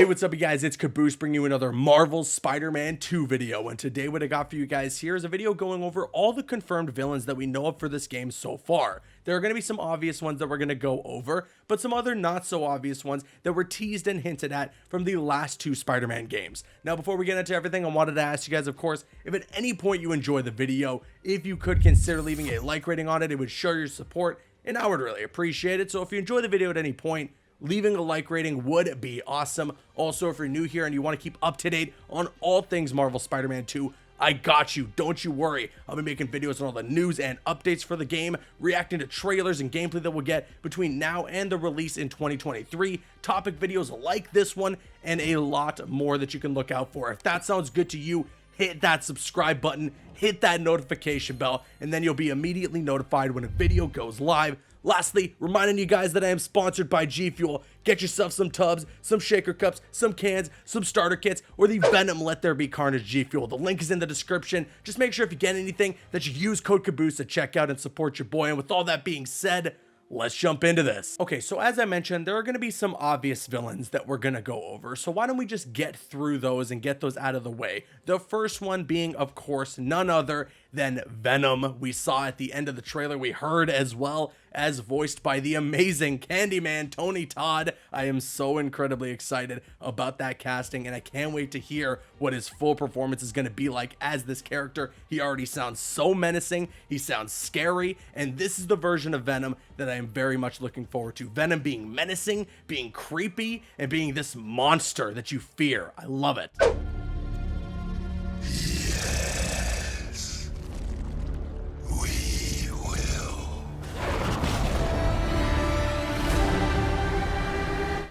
Hey, what's up you guys, it's Caboose bringing you another Marvel Spider-Man 2 video, and today what I got for you guys here is a video going over all the confirmed villains that we know of for this game so far. There are going to be some obvious ones that we're going to go over, but some other not so obvious ones that were teased and hinted at from the last two Spider-Man games. Now before we get into everything, I wanted to ask you guys, of course, if at any point you enjoy the video, if you could consider leaving a like rating on it, it would show your support, and I would really appreciate it. So if you enjoy the video at any point, leaving a like rating would be awesome. Also, if you're new here and you want to keep up to date on all things Marvel Spider-Man 2, I got you. Don't you worry. I'll be making videos on all the news and updates for the game, reacting to trailers and gameplay that we'll get between now and the release in 2023, topic videos like this one, and a lot more that you can look out for. If that sounds good to you, hit that subscribe button, hit that notification bell, and then you'll be immediately notified when a video goes live. Lastly, reminding you guys that I am sponsored by G Fuel. Get yourself some tubs, some shaker cups, some cans, some starter kits, or the Venom Let There Be Carnage G Fuel. The link is in the description. Just make sure if you get anything that you use code Caboose at checkout and support your boy. And with all that being said, let's jump into this. Okay, so as I mentioned, there are going to be some obvious villains that we're going to go over. So why don't we just get through those and get those out of the way? The first one being, of course, none other than Venom. We saw at the end of the trailer, we heard as well as voiced by the amazing Candyman Tony Todd. I am so incredibly excited about that casting, and I can't wait to hear what his full performance is going to be like as this character. He already sounds so menacing, he sounds scary, and this is the version of Venom that I am very much looking forward to. Venom being menacing, being creepy, and being this monster that you fear. I love it.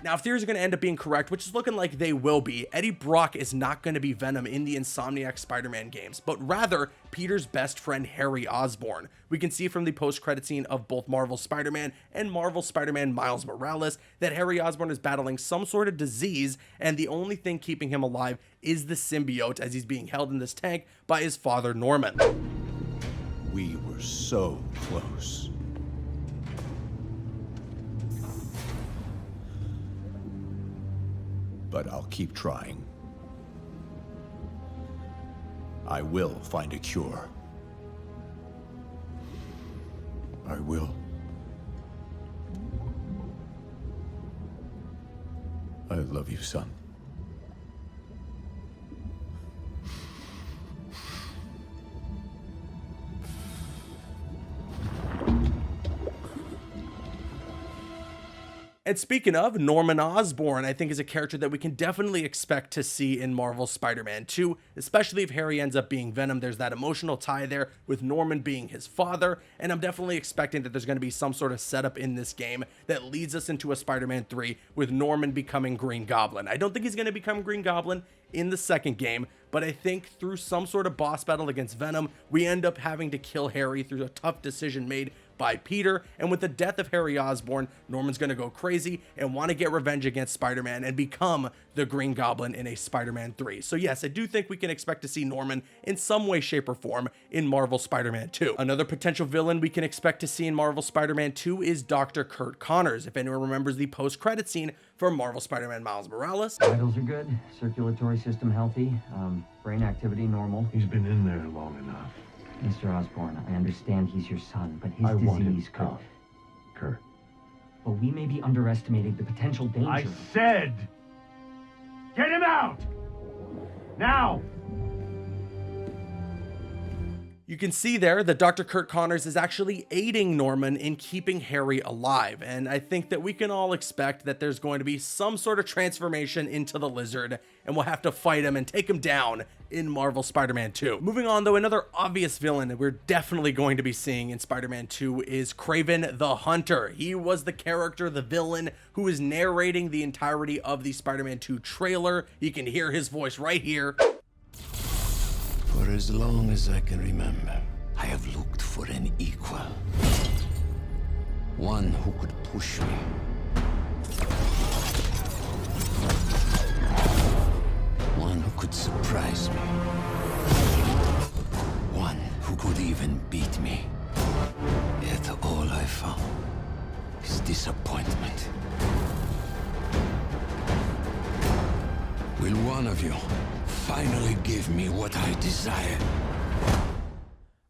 Now, if theories are going to end up being correct, which is looking like they will be, Eddie Brock is not going to be Venom in the Insomniac Spider-Man games, but rather Peter's best friend Harry Osborn. We can see from the post-credit scene of both Marvel Spider-Man and Marvel Spider-Man Miles Morales that Harry Osborn is battling some sort of disease, and the only thing keeping him alive is the symbiote as he's being held in this tank by his father Norman. We were so close. But I'll keep trying. I will find a cure. I will. I love you, son. And speaking of, Norman Osborn, I think is a character that we can definitely expect to see in Marvel Spider-Man 2, especially if Harry ends up being Venom. There's that emotional tie there with Norman being his father, and I'm definitely expecting that there's going to be some sort of setup in this game that leads us into a Spider-Man 3 with Norman becoming Green Goblin. I don't think he's going to become Green Goblin in the second game, but I think through some sort of boss battle against Venom, we end up having to kill Harry through a tough decision made by Peter, and with the death of Harry Osborn, Norman's gonna go crazy and want to get revenge against Spider-Man and become the Green Goblin in a Spider-Man 3. So yes, I do think we can expect to see Norman in some way, shape, or form in Marvel Spider-Man 2. Another potential villain we can expect to see in Marvel Spider-Man 2 is Dr. Curt Connors. If anyone remembers the post-credit scene for Marvel Spider-Man Miles Morales. Vitals are good, circulatory system healthy, brain activity normal. He's been in there long enough. Mr. Osborn, I understand he's your son, but his disease could... Kurt. But we may be underestimating the potential danger. I said, get him out! Now! You can see there that Dr. Curt Connors is actually aiding Norman in keeping Harry alive, and I think that we can all expect that there's going to be some sort of transformation into the Lizard, and we'll have to fight him and take him down in Marvel Spider-Man 2. Moving on though, another obvious villain that we're definitely going to be seeing in Spider-Man 2 is Kraven the Hunter. He was the character, the villain, who is narrating the entirety of the Spider-Man 2 trailer. You can hear his voice right here. For as long as I can remember, I have looked for an equal. One who could push me. One who could surprise me. One who could even beat me. Yet all I found is disappointment. Will one of you finally give me what I desire?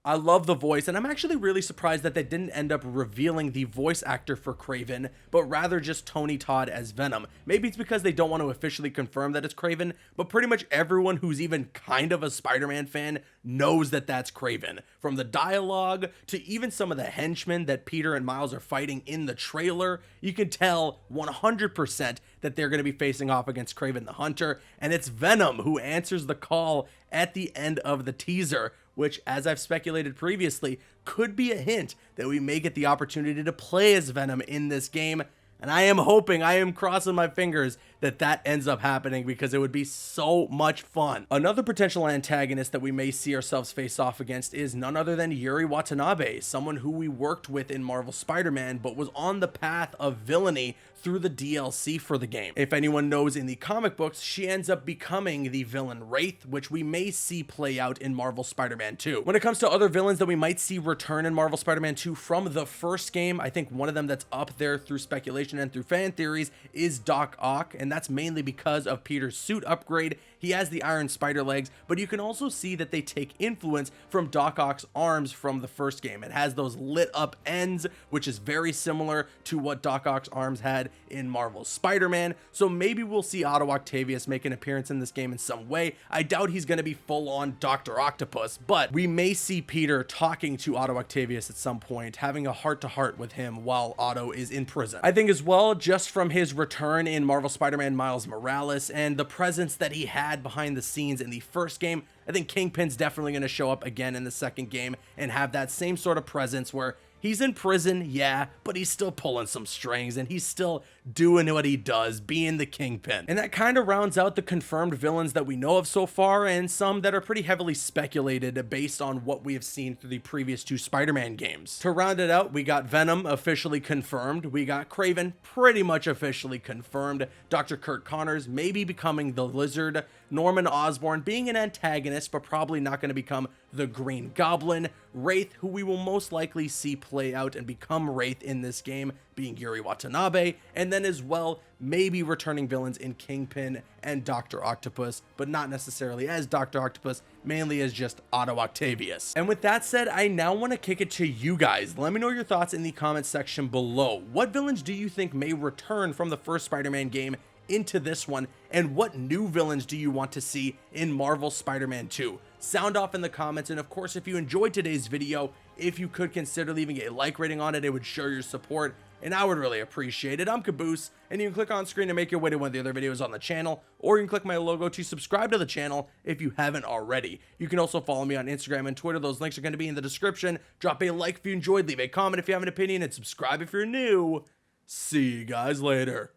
I love the voice, and I'm actually really surprised that they didn't end up revealing the voice actor for Kraven, but rather just Tony Todd as Venom. Maybe it's because they don't want to officially confirm that it's Kraven, but pretty much everyone who's even kind of a Spider-Man fan knows that that's Kraven. From the dialogue to even some of the henchmen that Peter and Miles are fighting in the trailer, you can tell 100% that they're going to be facing off against Kraven the Hunter, and it's Venom who answers the call at the end of the teaser, which, as I've speculated previously, could be a hint that we may get the opportunity to play as Venom in this game. And I am crossing my fingers that that ends up happening because it would be so much fun. Another potential antagonist that we may see ourselves face off against is none other than Yuri Watanabe, someone who we worked with in Marvel Spider-Man but was on the path of villainy through the DLC for the game. If anyone knows in the comic books, she ends up becoming the villain Wraith, which we may see play out in Marvel Spider-Man 2. When it comes to other villains that we might see return in Marvel Spider-Man 2 from the first game, I think one of them that's up there through speculation and through fan theories is Doc Ock, and that's mainly because of Peter's suit upgrade. He has the iron spider legs, but you can also see that they take influence from Doc Ock's arms from the first game. It has those lit up ends, which is very similar to what Doc Ock's arms had in Marvel's Spider-Man. So maybe we'll see Otto Octavius make an appearance in this game in some way. I doubt he's going to be full on Dr. Octopus, but we may see Peter talking to Otto Octavius at some point, having a heart-to-heart with him while Otto is in prison. I think as well, just from his return in Marvel Spider-Man Miles Morales and the presence that he had behind the scenes in the first game, I think Kingpin's definitely going to show up again in the second game and have that same sort of presence where he's in prison, yeah, but he's still pulling some strings and he's still doing what he does, being the Kingpin. And that kind of rounds out the confirmed villains that we know of so far, and some that are pretty heavily speculated based on what we have seen through the previous two Spider-Man games. To round it out, we got Venom officially confirmed, we got Kraven pretty much officially confirmed, Dr. Kurt Connors maybe becoming the Lizard, Norman Osborn being an antagonist but probably not going to become the Green Goblin, Wraith, who we will most likely see play out and become Wraith in this game, being Yuri Watanabe, and then as well maybe returning villains in Kingpin and Dr. Octopus, but not necessarily as Dr. Octopus, mainly as just Otto Octavius. And with that said, I now want to kick it to you guys. Let me know your thoughts in the comments section below. What villains do you think may return from the first Spider-Man game into this one, and what new villains do you want to see in Marvel Spider-Man 2? Sound off in the comments, and of course, if you enjoyed today's video, if you could consider leaving a like rating on it, it would show your support, and I would really appreciate it. I'm Caboose, and you can click on screen to make your way to one of the other videos on the channel, or you can click my logo to subscribe to the channel if you haven't already. You can also follow me on Instagram and Twitter. Those links are going to be in the description. Drop a like if you enjoyed, leave a comment if you have an opinion, and subscribe if you're new. See you guys later.